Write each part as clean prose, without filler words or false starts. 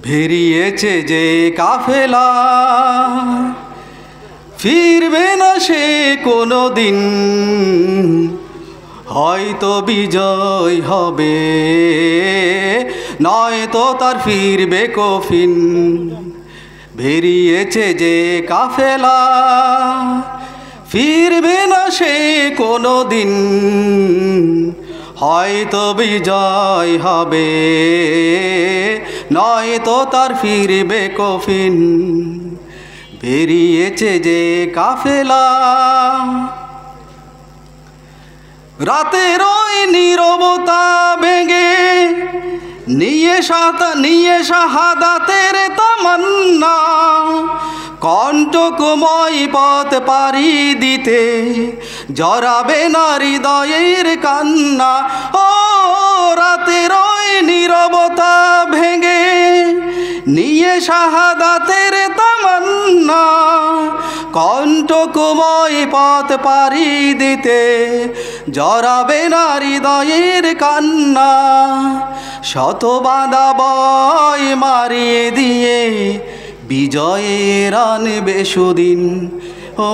বেরিয়েছে যে কাফেলা, ফিরবে না সে কোনো দিন, হয়তো বিজয় হবে, নয়তো তার ফিরবে কফিন। বেরিয়েছে যে কাফেলা, ফিরবে না সে কোনো দিন, হয়তো বিজয় হবে, নয়তো তার ফিরবে কফিন। বেরিয়েছে যে কাফেলা, রাতের ওই নীরবতা ভেঙে নিয়ে শাহাদাতের তামান্না, কণ্টকময় পথ পাড়ি দিতে জড়াবে না হৃদয়ের কান্না। ও রাতের ওই নীরবতা ভেঙে নিয়ে শাহাদাতের তামান্না, কণ্টকময় পথ পাড়ি দিতে জড়াবে না হৃদয়ের কান্না। শত বাধা বয় মারিয়ে দিয়ে বিজয়ের আনবে সুদিন, ও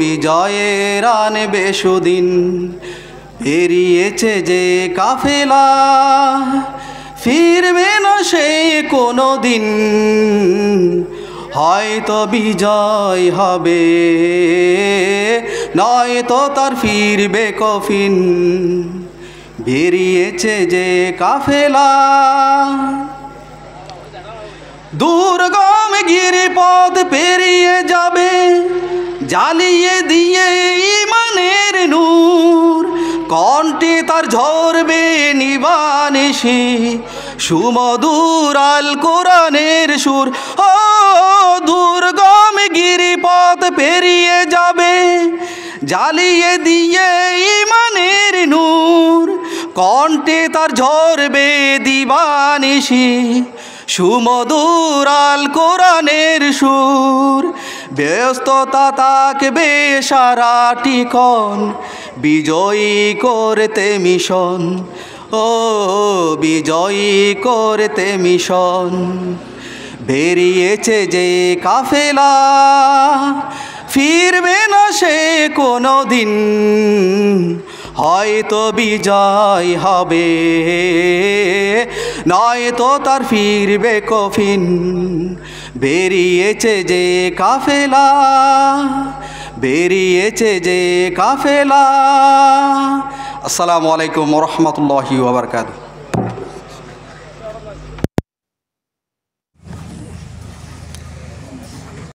বিজয়ের আনবে সুদিন। বেরিয়েছে যে কাফেলা, ফিরবে না সে কোনো দিন, হয়তো বিজয় হবে, নয়তো তার ফিরবে কফিন। বেরিয়েছে যে কাফেলা, দুর্গম গিরিপথ পেরিয়ে যাবে জ্বালিয়ে দিয়ে ঈমানের নূর, কণ্ঠে তার ঝরবে নিবানিশি সুমধুর আল কোরআনের সুর। ও দুর্গম গিরিপথ পেরিয়ে যাবে জ্বালিয়ে দিয়ে ঈমানের নূর, কণ্ঠে তার ঝরবে দিবানিশি সুমধুর আল কোরআনের সুর। ব্যস্ততা থাকবে সারাটি ক্ষণ, বিজয়ী করতে মিশন, ও বিজয়ী করতে মিশন। বেরিয়েছে যে কাফেলা, ফিরবে না সে কোনো দিন, হয়তো বিজয় হবে, নয়তো তার ফিরবে কফিন। বেরিয়েছে যে কাফেলা, বেরিয়েছে যে কাফেলা। আসসালামু আলাইকুম ওয়া রাহমাতুল্লাহি ওয়া বারাকাতুহু।